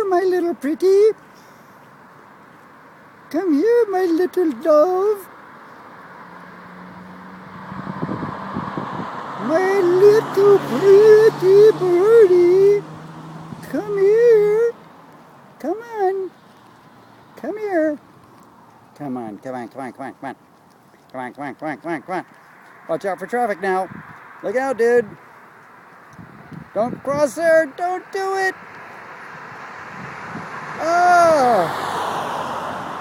here, my little pretty. Come here, my little dove. My little pretty birdie. Come here. Come on. Come here. Come on, come on, come on, come on, come on. Come on, come on, come on, come on, come on. Watch out for traffic now. Look out, dude. Don't cross there. Don't do it.